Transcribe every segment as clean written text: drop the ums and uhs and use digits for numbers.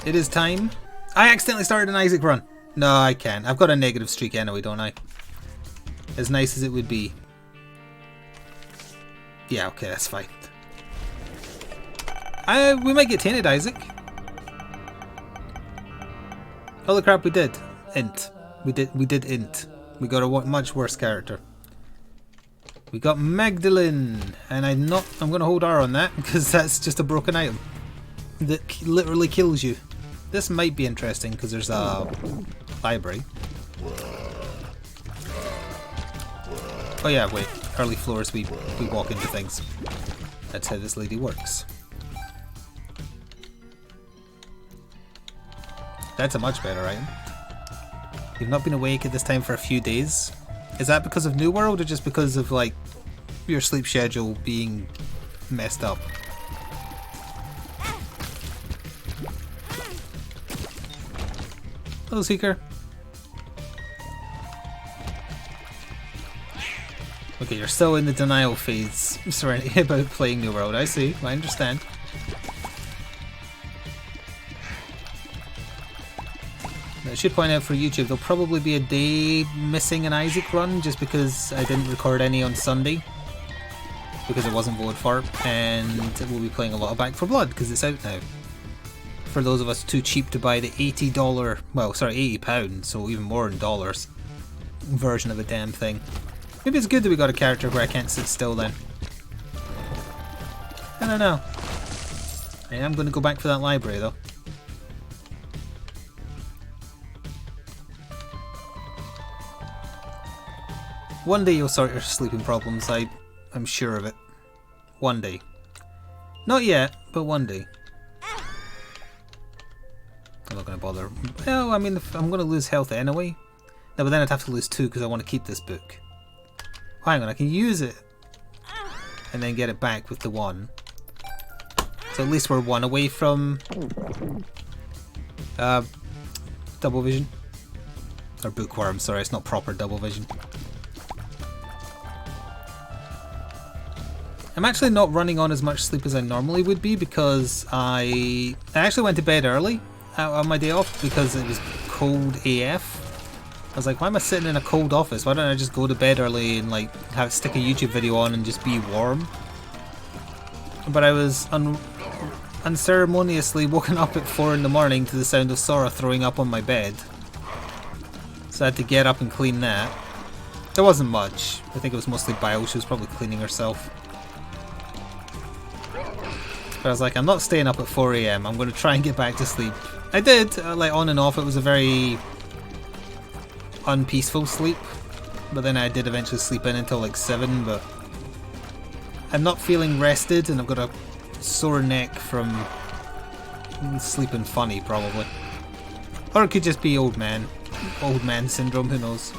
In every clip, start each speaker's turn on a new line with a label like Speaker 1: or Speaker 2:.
Speaker 1: It is time. I accidentally started an Isaac run. No, I can't. I've got a negative streak anyway, don't I? As nice as it would be. Yeah, okay, that's fine. We might get tainted, Isaac. Holy crap, we did. Int. We did int. We got a much worse character. We got Magdalene, and I'm gonna hold R on that because that's just a broken item that literally kills you. This might be interesting because there's a library. Oh yeah, wait. Early floors, we walk into things. That's how this lady works. That's a much better item. You've not been awake at this time for a few days. Is that because of New World or just because of like your sleep schedule being messed up? Hello, Seeker. Okay, you're still in the denial phase surrounding about playing New World. I see. I understand. I should point out for YouTube, there'll probably be a day missing an Isaac run just because I didn't record any on Sunday because it wasn't voted for, and we'll be playing a lot of Back 4 Blood because it's out now. For those of us too cheap to buy the $80, well, sorry, £80, so even more in dollars, version of the damn thing. Maybe it's good that we got a character where I can't sit still then. I don't know. I am going to go back for that library though. One day you'll sort your sleeping problems, I'm sure of it. One day. Not yet, but one day. I'm not going to bother. Well, I mean, I'm going to lose health anyway. No, but then I'd have to lose 2 because I want to keep this book. Hang on, I can use it and then get it back with the 1. So at least we're 1 away from double vision. Or bookworm, sorry, it's not proper double vision. I'm actually not running on as much sleep as I normally would be because I actually went to bed early on my day off because it was cold AF. I was like, why am I sitting in a cold office? Why don't I just go to bed early and like stick a YouTube video on and just be warm? But I was unceremoniously woken up at 4 in the morning to the sound of Sora throwing up on my bed. So I had to get up and clean that. There wasn't much. I think it was mostly Bile. She was probably cleaning herself. But I was like, I'm not staying up at 4 AM. I'm going to try and get back to sleep. I did, like on and off. It was a very unpeaceful sleep. But then I did eventually sleep in until like 7. But I'm not feeling rested and I've got a sore neck from sleeping funny probably. Or it could just be old man syndrome, who knows.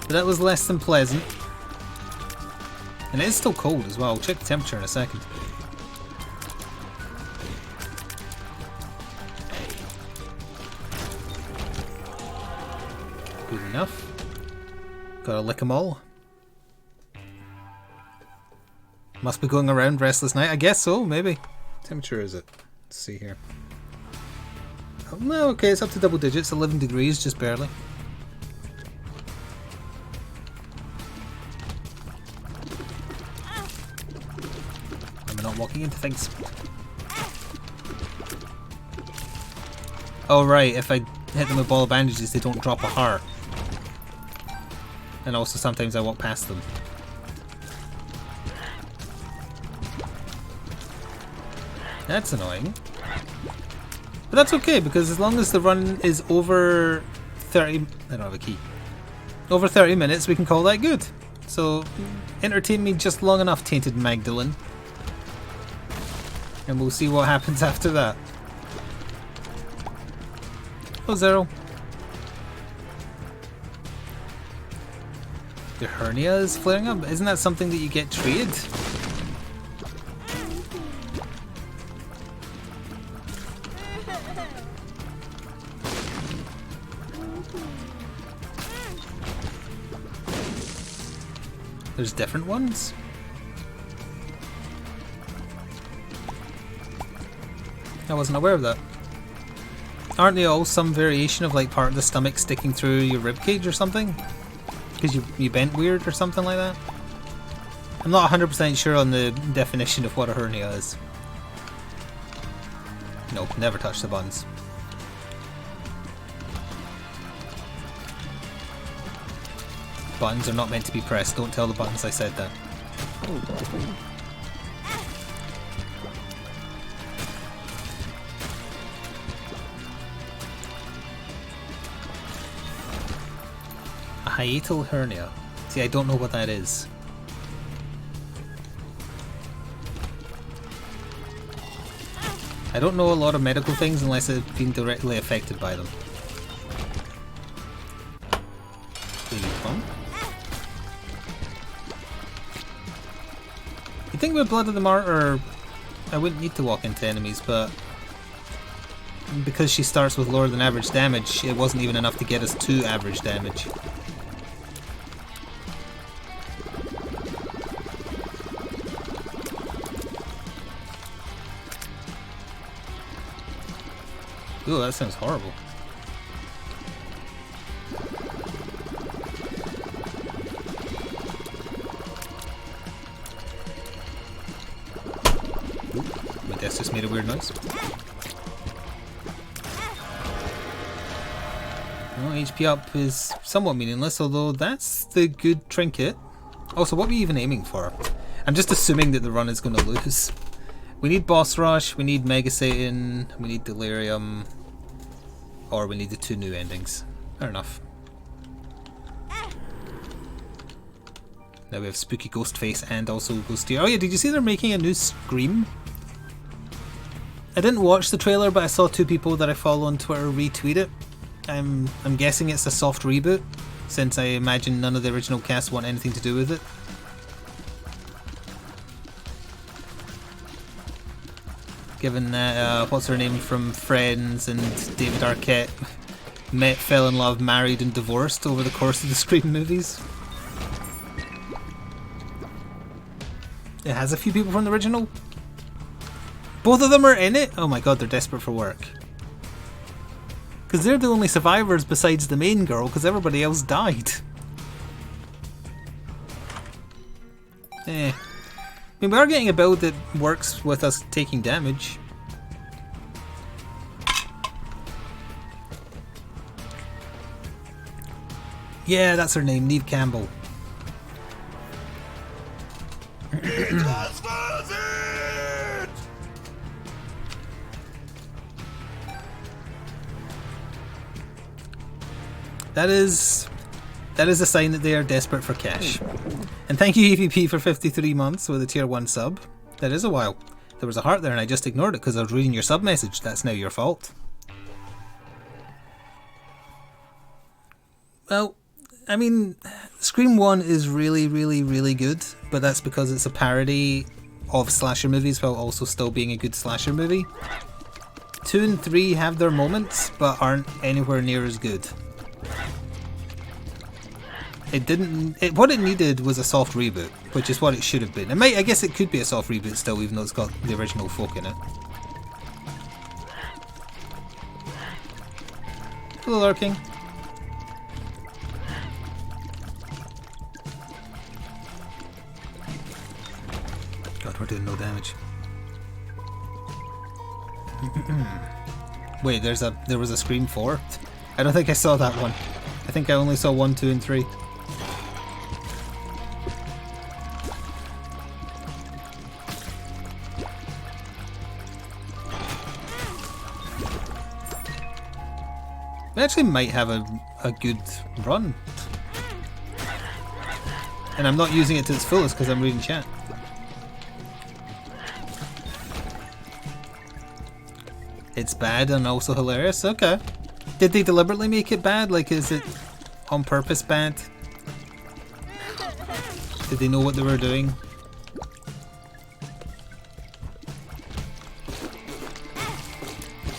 Speaker 1: But that was less than pleasant. And it is still cold as well. I'll check the temperature in a second. Good enough. Gotta lick them all. Must be going around restless night. I guess so, maybe. What temperature is it? Let's see here. Oh, no, okay, it's up to double digits. 11 degrees, just barely. Not walking into things. Oh right, if I hit them with ball of bandages they don't drop a heart. And also sometimes I walk past them. That's annoying. But that's okay because as long as the run is over 30... I don't have a key. Over 30 minutes we can call that good. So entertain me just long enough, Tainted Magdalene. And we'll see what happens after that. Oh, Zero. Your hernia is flaring up? Isn't that something that you get treated? There's different ones? I wasn't aware of that. Aren't they all some variation of like part of the stomach sticking through your ribcage or something? Because you bent weird or something like that? I'm not 100% sure on the definition of what a hernia is. Nope, never touch the buns. Buttons are not meant to be pressed. Don't tell the buttons I said that. A hiatal hernia. See, I don't know what that is. I don't know a lot of medical things unless I've been directly affected by them. You think with Blood of the Martyr, I wouldn't need to walk into enemies, but because she starts with lower than average damage, it wasn't even enough to get us to average damage. Ooh, that sounds horrible. Ooh, my desk just made a weird noise. Well, HP up is somewhat meaningless, although that's the good trinket. Also, what are we even aiming for? I'm just assuming that the run is going to lose. We need Boss Rush, we need Mega Satan, we need Delirium, or we need the 2 new endings. Fair enough. Now we have Spooky Ghostface and also Ghosteer. Oh yeah, did you see they're making a new Scream? I didn't watch the trailer, but I saw 2 people that I follow on Twitter retweet it. I'm guessing it's a soft reboot, since I imagine none of the original cast want anything to do with it. Given that, what's her name from Friends and David Arquette met, fell in love, married and divorced over the course of the Scream movies. It has a few people from the original. Both of them are in it? Oh my god, they're desperate for work. Because they're the only survivors besides the main girl, because everybody else died. I mean, we are getting a build that works with us taking damage. Yeah, that's her name, Neve Campbell. That is a sign that they are desperate for cash. And thank you EVP for 53 months with a tier 1 sub. That is a while. There was a heart there and I just ignored it because I was reading your sub message. That's now your fault. Well, I mean, Scream 1 is really, really, really good, but that's because it's a parody of slasher movies while also still being a good slasher movie. 2 and 3 have their moments, but aren't anywhere near as good. What it needed was a soft reboot, which is what it should have been. I guess it could be a soft reboot still, even though it's got the original folk in it. Hello, Lurking. God, we're doing no damage. Wait, there was a Scream 4? I don't think I saw that one. I think I only saw 1, 2, and 3. We actually might have a good run. And I'm not using it to its fullest because I'm reading chat. It's bad and also hilarious? Okay. Did they deliberately make it bad? Like, is it on purpose bad? Did they know what they were doing?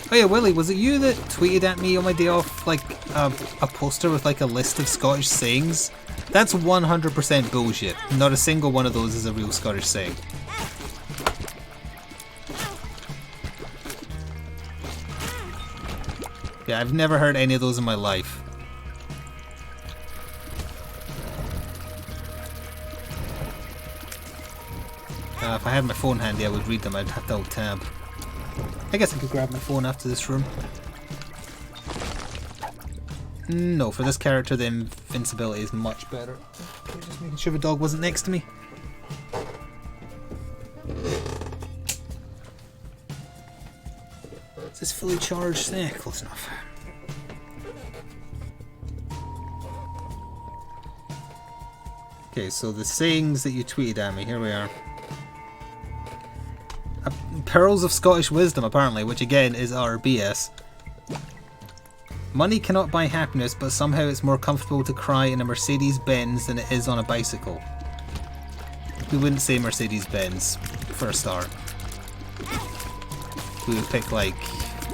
Speaker 1: Oh yeah, Willie, was it you that tweeted at me on my day off, like, a poster with, like, a list of Scottish sayings? That's 100% bullshit. Not a single one of those is a real Scottish saying. Yeah, I've never heard any of those in my life. If I had my phone handy, I would read them. I'd have to alt-tab. I guess I could grab my phone after this room. No, for this character, the invincibility is much better. Okay, just making sure the dog wasn't next to me. Is this fully charged? Eh, close enough. Okay, so the sayings that you tweeted at me, here we are. Pearls of Scottish Wisdom, apparently, which again is our BS. Money cannot buy happiness, but somehow it's more comfortable to cry in a Mercedes-Benz than it is on a bicycle. We wouldn't say Mercedes-Benz, for a start. We would pick, like,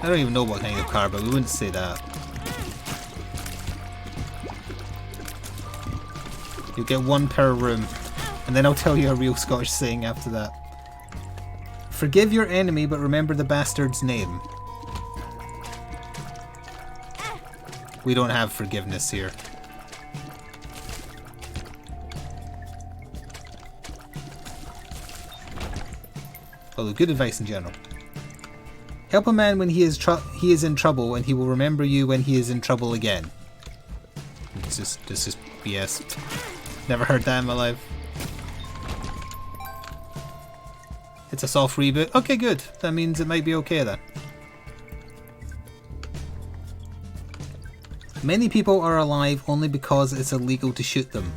Speaker 1: I don't even know what kind of car, but we wouldn't say that. You get one per room, and then I'll tell you a real Scottish saying after that. Forgive your enemy, but remember the bastard's name. We don't have forgiveness here. Although good advice in general. Help a man when he is in trouble, and he will remember you when he is in trouble again. It's just BS. Never heard that in my life. It's a soft reboot. Okay, good. That means it might be okay then. Many people are alive only because it's illegal to shoot them.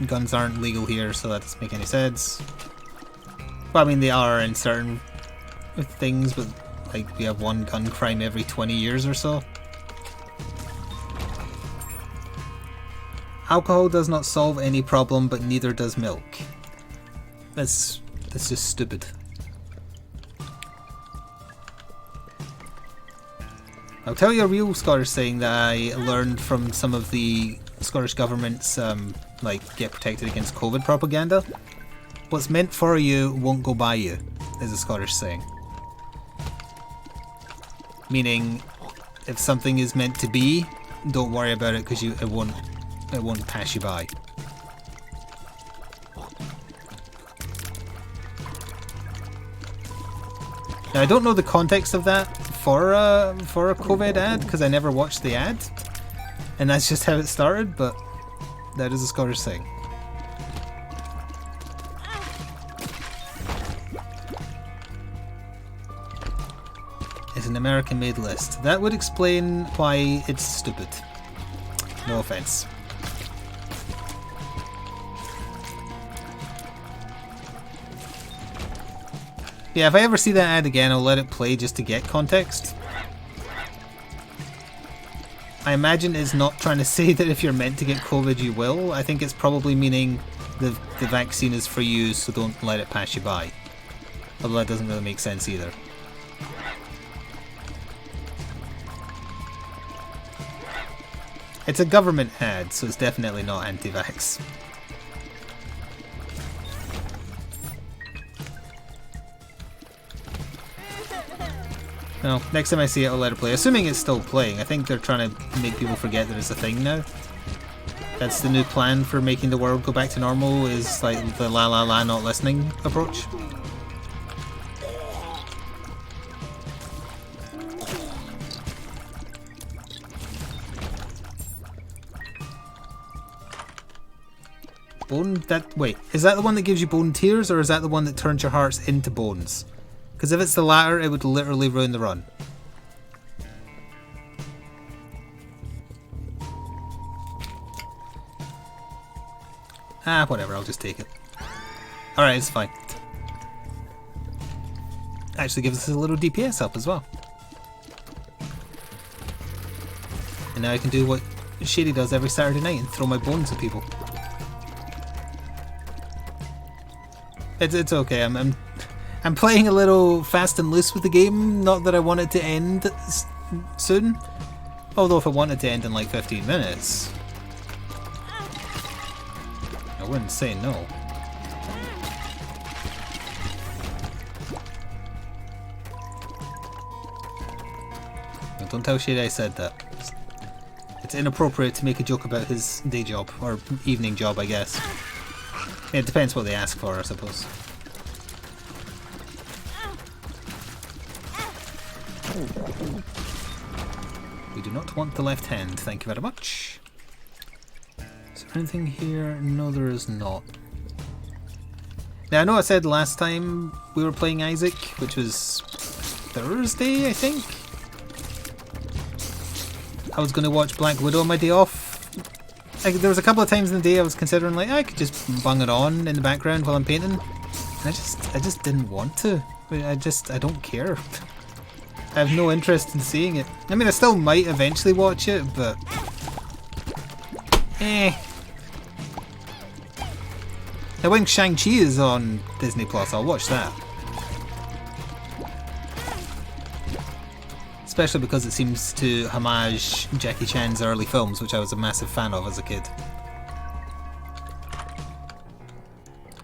Speaker 1: Guns aren't legal here, so that doesn't make any sense. Well, I mean, they are in certain things, but like we have one gun crime every 20 years or so. Alcohol does not solve any problem, but neither does milk. That's just stupid. I'll tell you a real Scottish saying that I learned from some of the Scottish government's like get protected against COVID propaganda. What's meant for you won't go by you, is a Scottish saying. Meaning, if something is meant to be, don't worry about it because it won't pass you by. Now I don't know the context of that for a COVID ad because I never watched the ad, and that's just how it started. But that is a Scottish saying. It's an American-made list. That would explain why it's stupid. No offense. Yeah, if I ever see that ad again, I'll let it play just to get context. I imagine it's not trying to say that if you're meant to get COVID, you will. I think it's probably meaning the vaccine is for you, so don't let it pass you by. Although that doesn't really make sense either. It's a government ad, so it's definitely not anti-vax. No, next time I see it, I'll let it play. Assuming it's still playing. I think they're trying to make people forget that it's a thing now. That's the new plan for making the world go back to normal, is like the la la la not listening approach. Bone? Wait, is that the one that gives you bone tears, or is that the one that turns your hearts into bones? Because if it's the latter, it would literally ruin the run. Ah, whatever, I'll just take it. Alright, it's fine. Actually gives us a little DPS up as well. And now I can do what Shady does every Saturday night and throw my bones at people. It's okay, I'm playing a little fast and loose with the game, not that I want it to end soon. Although if I wanted to end in like 15 minutes, I wouldn't say no. Don't tell Shade I said that. It's inappropriate to make a joke about his day job, or evening job, I guess. It depends what they ask for, I suppose. We do not want the left hand, thank you very much. Is there anything here? No, there is not. Now, I know I said last time we were playing Isaac, which was Thursday, I think? I was going to watch Black Widow on my day off. There was a couple of times in the day I was considering, like, I could just bung it on in the background while I'm painting. And I just didn't want to. I don't care. I have no interest in seeing it. I mean, I still might eventually watch it, but... Now when Shang-Chi is on Disney Plus, I'll watch that. Especially because it seems to homage Jackie Chan's early films, which I was a massive fan of as a kid.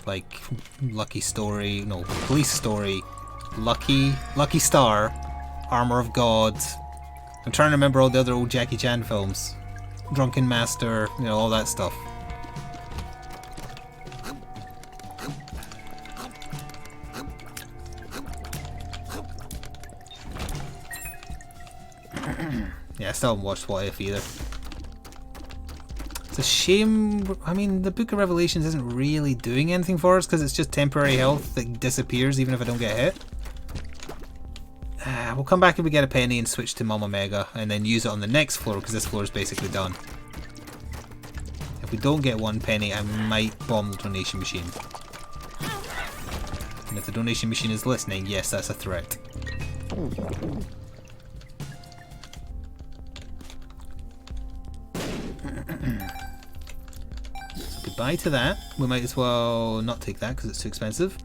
Speaker 1: Like Lucky Story, no, Police Story, Lucky Star, Armor of God. I'm trying to remember all the other old Jackie Chan films. Drunken Master, you know, all that stuff. Yeah, I still haven't watched What If either. It's a shame. I mean, the Book of Revelations isn't really doing anything for us because it's just temporary health that disappears even if I don't get hit. We'll come back if we get a penny and switch to Mama Mega and then use it on the next floor because this floor is basically done. If we don't get one penny, I might bomb the donation machine. And if the donation machine is listening, yes, that's a threat. Goodbye to that. We might as well not take that because it's too expensive.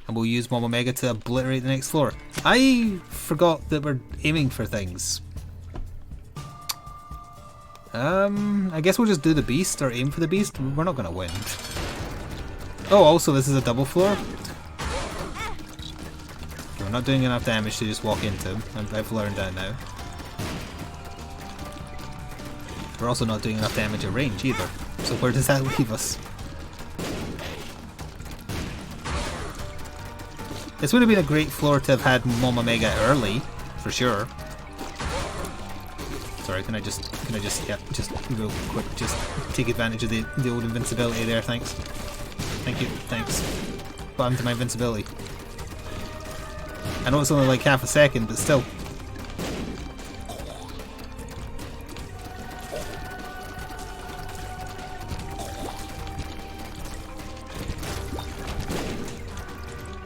Speaker 1: And we'll use Mama Mega to obliterate the next floor. I forgot that we're aiming for things. I guess we'll just do the beast or aim for the beast. We're not going to win. Oh, also this is a double floor. Okay, we're not doing enough damage to just walk into him. I've learned that now. We're also not doing enough damage at range either. So where does that leave us? This would have been a great floor to have had Mama Mega early, for sure. Sorry, can I just just real quick, just take advantage of the old invincibility there, thanks. Thank you, thanks. What happened to my invincibility? I know it's only like half a second, but still.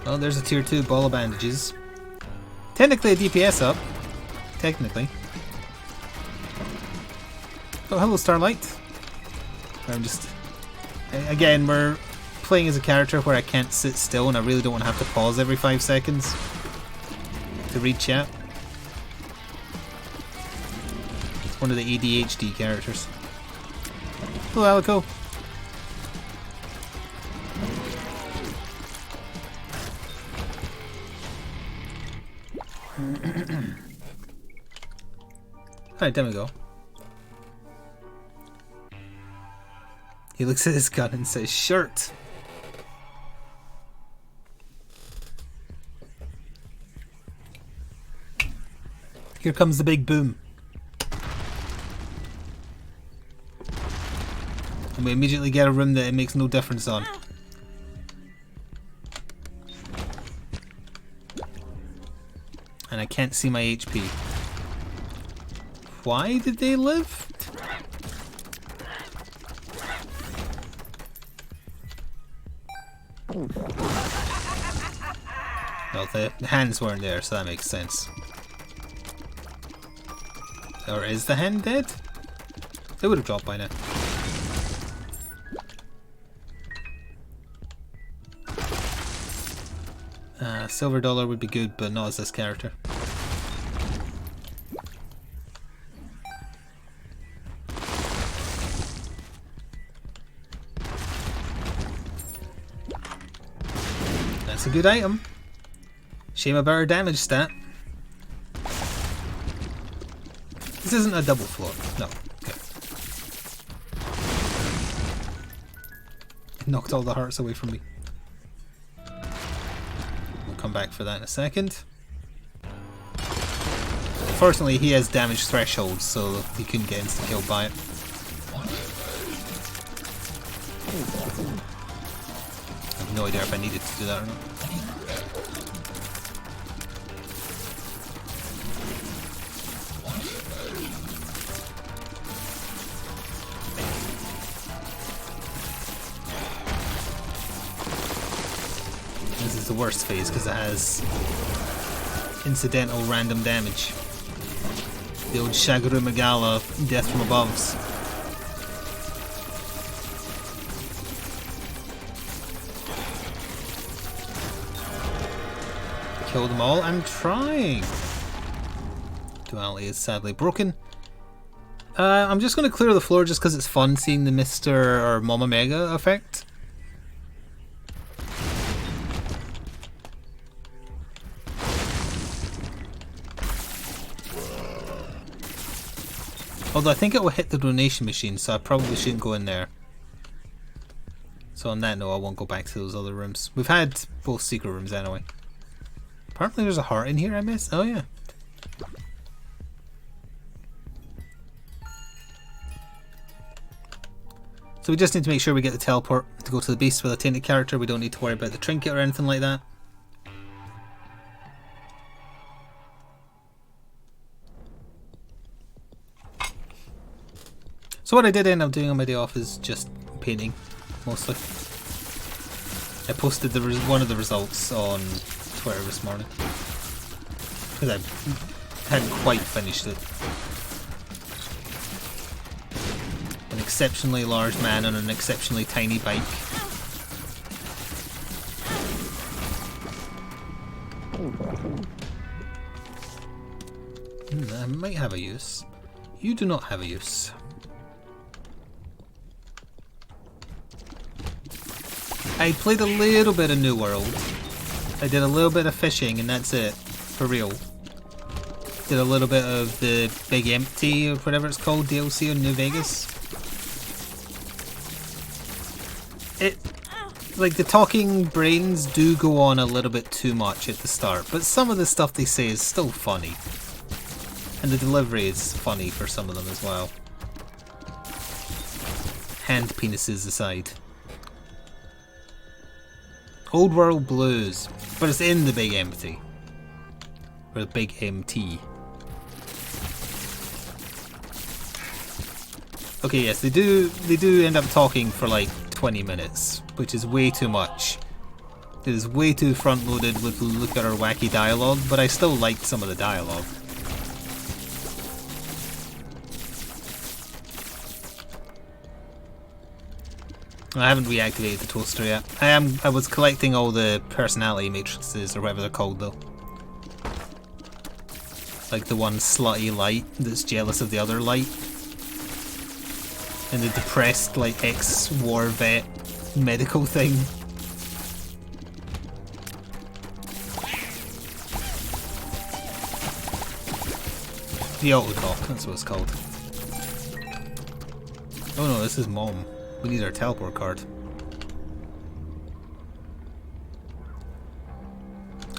Speaker 1: Well, there's a tier 2 ball of bandages. Technically a DPS up. Technically. Oh, hello Starlight. I'm just... Again, we're playing as a character where I can't sit still and I really don't want to have to pause every 5 seconds to read chat. It's one of the ADHD characters. Hello Alico. Alright, there we go. He looks at his gun and says, "Shirt." Here comes the big boom. And we immediately get a room that it makes no difference on. And I can't see my HP. Why did they live? Well, the hands weren't there, so that makes sense. Or is the hand dead? They would have dropped by now. Silver dollar would be good, but not as this character. That's a good item. Shame about our damage stat. This isn't a double floor. No. Okay. knocked all the hearts away from me. We'll come back for that in a second. Fortunately, he has damage thresholds, so he couldn't get insta-killed by it. I have no idea if I needed to do that or not. This is the worst phase because it has incidental random damage. The old Shagaru Magala death from aboves. Kill them all. I'm trying. Duality is sadly broken. I'm just going to clear the floor just because it's fun seeing the Mr. or Mama Mega effect. Although I think it will hit the donation machine, so I probably shouldn't go in there. So on that note, I won't go back to those other rooms. We've had both secret rooms anyway. Apparently there's a heart in here I missed. Oh yeah. So we just need to make sure we get the teleport to go to the beast with a tainted character. We don't need to worry about the trinket or anything like that. So what I did end up doing on my day off is just painting, mostly. I posted one of the results on Twitter this morning because I hadn't quite finished it. An exceptionally large man on an exceptionally tiny bike. That might have a use. You do not have a use. I played a little bit of New World. I did a little bit of fishing and that's it. For real. Did a little bit of the Big Empty or whatever it's called, DLC on New Vegas. Like the talking brains do go on a little bit too much at the start, but some of the stuff they say is still funny. And the delivery is funny for some of them as well. Hand penises aside. Old World Blues, but it's in the Big Empty. Or the Big MT. Okay, yes, they do end up talking for like 20 minutes, which is way too much. It is way too front-loaded with look at our wacky dialogue, but I still liked some of the dialogue. I haven't reactivated the toaster yet. I was collecting all the personality matrices or whatever they're called though. Like the one slutty light that's jealous of the other light. And the depressed like ex-war vet medical thing. The autodoc, that's what it's called. Oh no, this is Mom. We need our teleport card.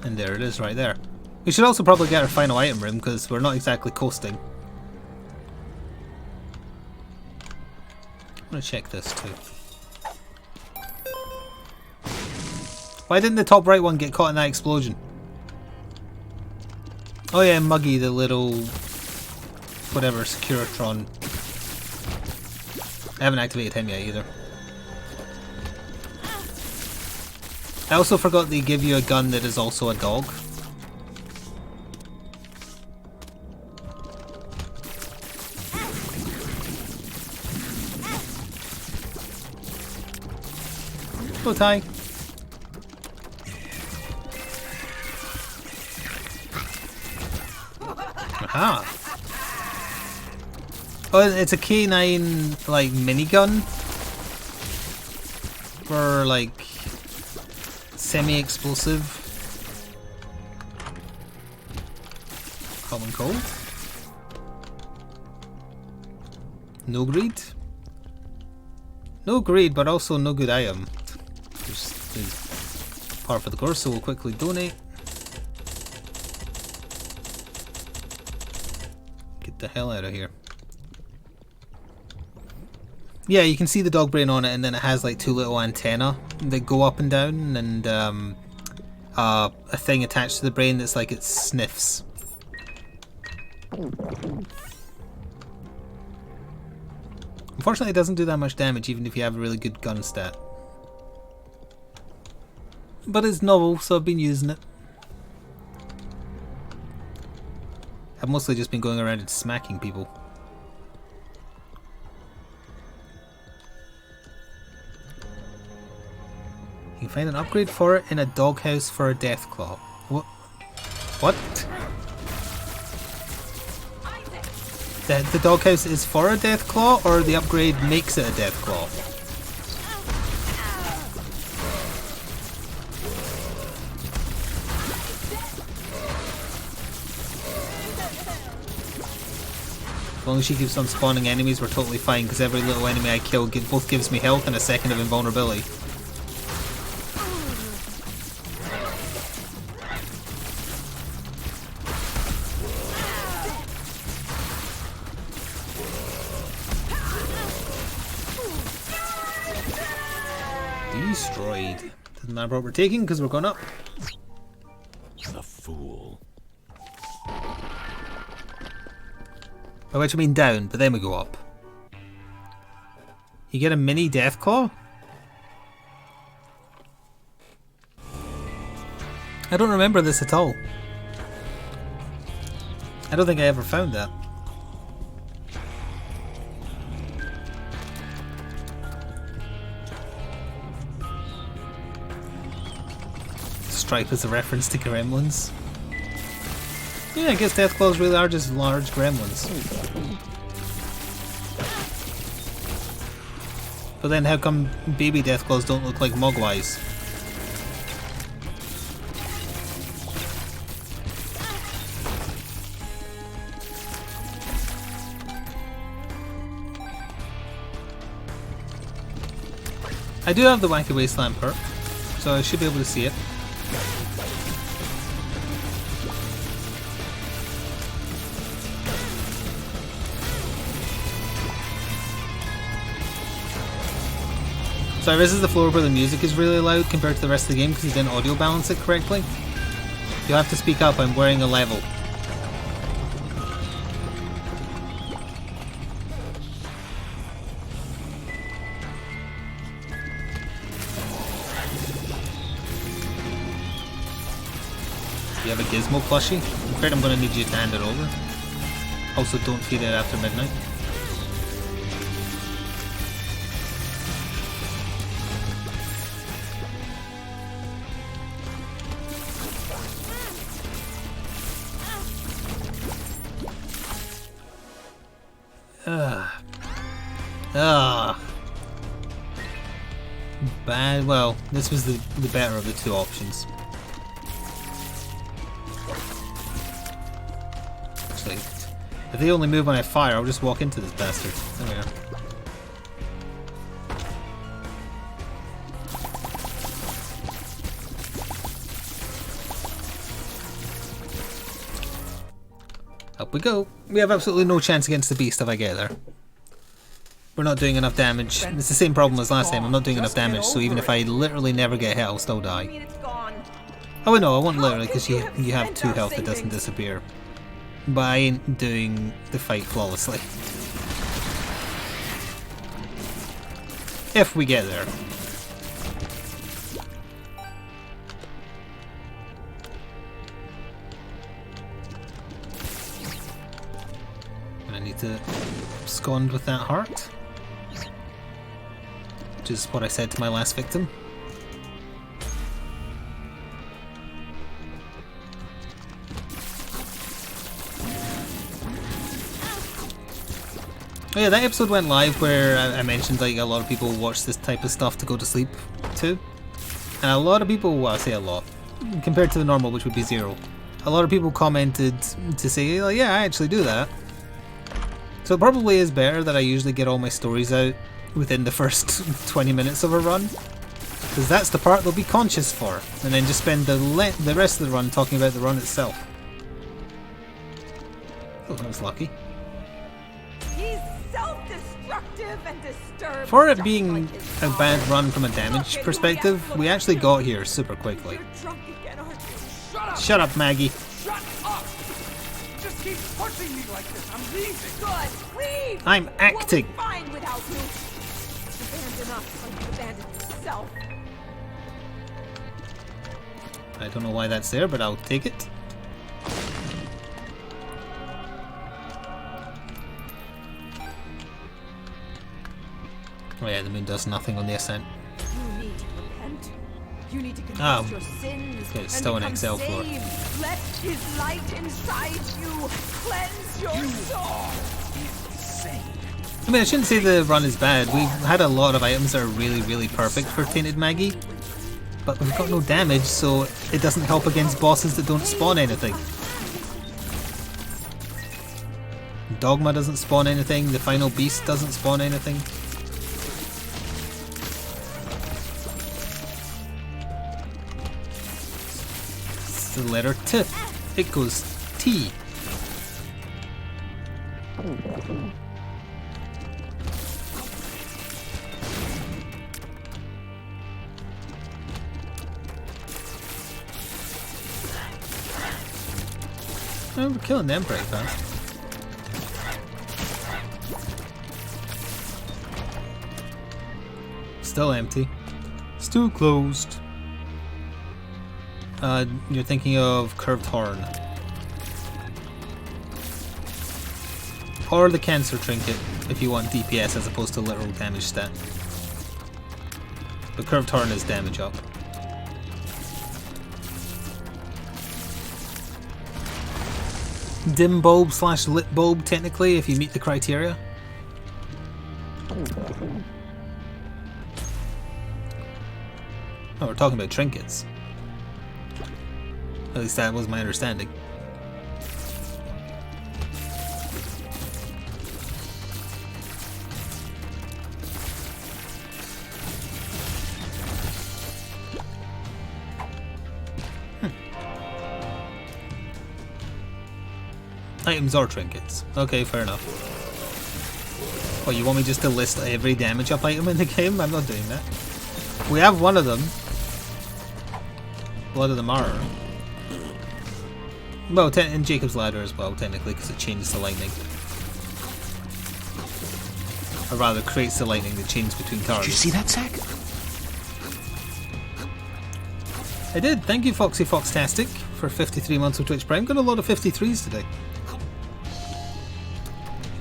Speaker 1: And there it is right there. We should also probably get our final item room because we're not exactly coasting. I'm gonna check this too. Why didn't the top right one get caught in that explosion? Oh yeah, Muggy, the little whatever Securitron. I haven't activated him yet either. I also forgot they give you a gun that is also a dog. Go Ty. Aha. Oh, it's a K9 like minigun for like semi-explosive. Common cold. No greed. No greed, but also no good item. Which is par for the course, so we'll quickly donate. Get the hell out of here. Yeah, you can see the dog brain on it, and then it has like two little antennae that go up and down, and a thing attached to the brain that's like it sniffs. Unfortunately, it doesn't do that much damage, even if you have a really good gun stat. But it's novel, so I've been using it. I've mostly just been going around and smacking people. You can find an upgrade for it in a doghouse for a death claw. What? What? The doghouse is for a death claw, or the upgrade makes it a death claw? As long as she keeps on spawning enemies, we're totally fine, because every little enemy I kill both gives me health and a second of invulnerability. Destroyed. Doesn't matter what we're taking, because we're going up.
Speaker 2: The fool.
Speaker 1: By which I mean down, but then we go up. You get a mini death claw? I don't remember this at all. I don't think I ever found that. Stripe is a reference to gremlins. Yeah, I guess death claws really are just large gremlins. But then how come baby death claws don't look like mogwais? I do have the Wacky Wasteland perk, so I should be able to see it. Sorry, this is the floor where the music is really loud compared to the rest of the game because you didn't audio balance it correctly. You'll have to speak up, I'm wearing a level. You have a gizmo plushie? I'm afraid I'm going to need you to hand it over. Also, don't feed it after midnight. Bad. Well, this was the better of the two options. Actually, if they only move when I fire, I'll just walk into this bastard. There we are. Up we go. We have absolutely no chance against the beast if I get there. We're not doing enough damage. It's the same problem as last time. I'm not doing enough damage, so even if I literally never get hit, I'll still die. Oh wait, no, I won't literally, because you have 2 health that doesn't disappear. But I ain't doing the fight flawlessly. If we get there. And I need to abscond with that heart. Which is what I said to my last victim. Oh yeah, that episode went live where I mentioned like a lot of people watch this type of stuff to go to sleep too. And a lot of people, well I say a lot, compared to the normal which would be 0. A lot of people commented to say, oh, yeah, I actually do that. So it probably is better that I usually get all my stories out within the first 20 minutes of a run. Because that's the part they'll be conscious for. And then just spend the rest of the run talking about the run itself. Oh, that was lucky.
Speaker 3: He's self-destructive and disturbed.
Speaker 1: For it being a bad run from a damage perspective, we actually got here super quickly.
Speaker 3: You're drunk again, aren't you?
Speaker 4: Shut up!
Speaker 1: Shut up, Maggie.
Speaker 4: Shut up! Just keep pushing me like this. I'm leaving.
Speaker 3: Good. Leave.
Speaker 1: I'm acting.
Speaker 3: We'll be fine without you. Abandon us like you abandoned yourself.
Speaker 1: I don't know why that's there, but I'll take it. Oh yeah, the moon does nothing on the ascent.
Speaker 3: You need to repent. You need to confess your sins
Speaker 1: okay, it's
Speaker 3: and
Speaker 1: still an
Speaker 3: become
Speaker 1: XL floor.
Speaker 3: saved. Let his light inside you cleanse your soul.
Speaker 1: I mean, I shouldn't say the run is bad. We've had a lot of items that are really, really perfect for Tainted Maggie. But we've got no damage, so it doesn't help against bosses that don't spawn anything. Dogma doesn't spawn anything, the final beast doesn't spawn anything. It's the letter T. It goes T. Oh, we're killing them pretty fast. Still empty. Still closed. You're thinking of Curved Horn. Or the Cancer Trinket, if you want DPS as opposed to literal damage stat. The Curved Horn is damage up. Dim bulb / lit bulb, technically, if you meet the criteria. Oh, we're talking about trinkets. At least that was my understanding. Items or trinkets. Okay, fair enough. Oh, you want me just to list every damage up item in the game? I'm not doing that. We have one of them. Blood of the Martyr. Well, and Jacob's Ladder as well, technically, because it changes the lightning. Or rather, creates the lightning that changes between targets.
Speaker 2: Did you see that, Zack?
Speaker 1: I did. Thank you, Foxy Foxtastic, for 53 months of Twitch Prime. Got a lot of 53s today.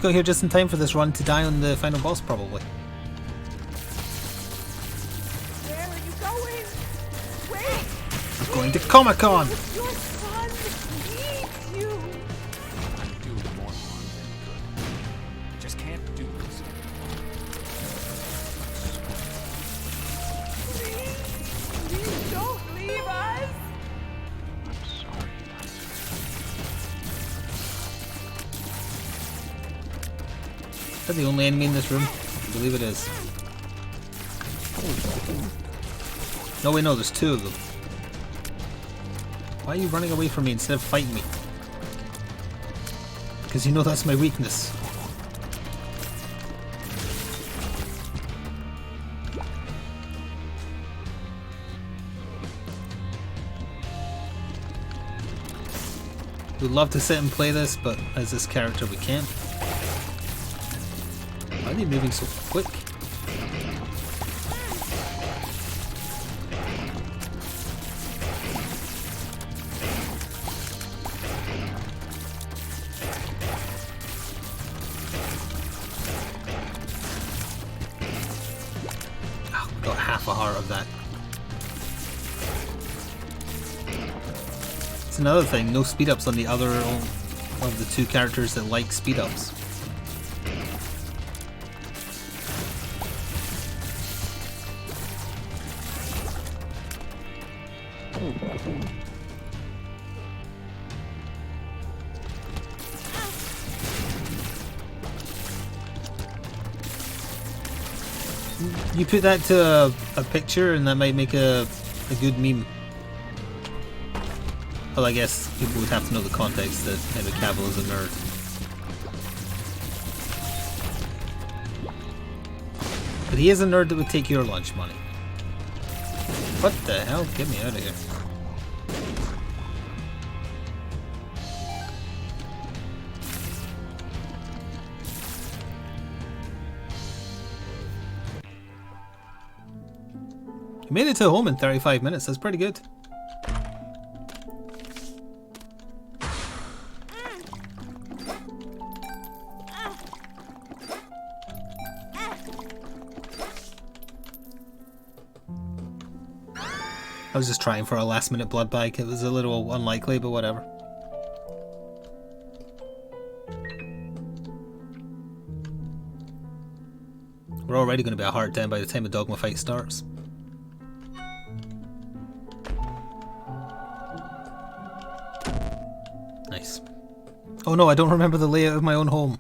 Speaker 1: Got here just in time for this run to die on the final boss, probably.
Speaker 3: Where are you going? Wait!
Speaker 1: I'm going to Comic-Con!
Speaker 3: Your son needs you!
Speaker 4: I'm doing more harm than good. I just can't do this.
Speaker 3: Please don't leave us!
Speaker 4: I'm sorry.
Speaker 1: Is that the only enemy in this room? I believe it is. No, wait, no, there's two of them. Why are you running away from me instead of fighting me? Because you know that's my weakness. We'd love to sit and play this, but as this character we can't. Why are they moving so quick? Oh, we got half a heart of that. It's another thing, no speed ups on the other of the two characters that like speed ups. You put that to a picture and that might make a good meme. Well, I guess people would have to know the context that Henry Cavill is a nerd. But he is a nerd that would take your lunch money. What the hell? Get me out of here. You made it to home in 35 minutes. That's pretty good. I was just trying for a last minute blood bag. It was a little unlikely, but whatever. We're already going to be a hard 10 by the time the dogma fight starts. Nice. Oh no, I don't remember the layout of my own home.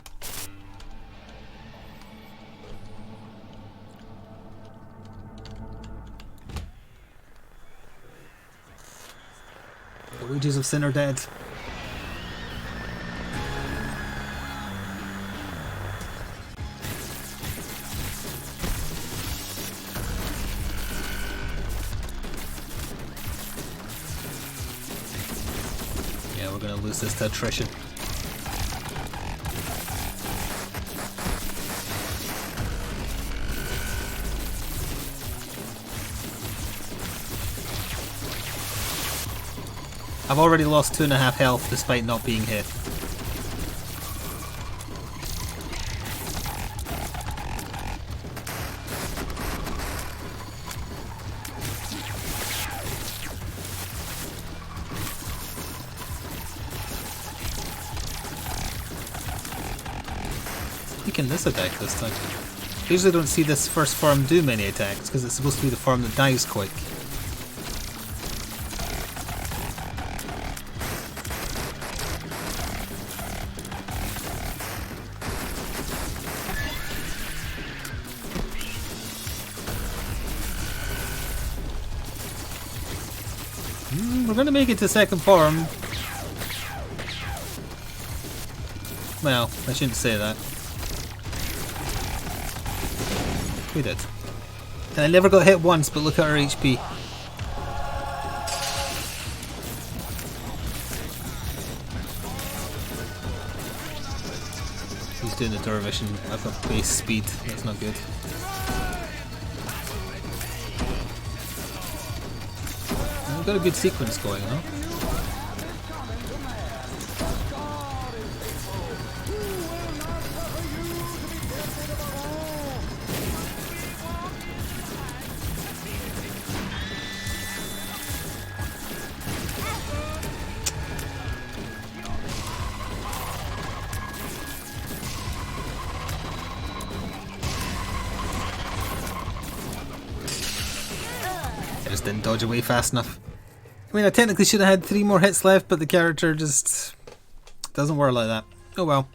Speaker 1: The wages of sin are dead. Yeah, we're gonna lose this to attrition. I've already lost 2.5 health despite not being hit. Taking this attack this time. I usually don't see this first farm do many attacks because it's supposed to be the farm that dies quick. We're gonna make it to second farm. Well, I shouldn't say that. We did. And I never got hit once, but look at our HP. He's doing the dervish at a base speed. That's not good. We've got a good sequence going, huh? I just didn't dodge away fast enough. I mean, I technically should have had 3 more hits left, but the character just doesn't work like that. Oh well.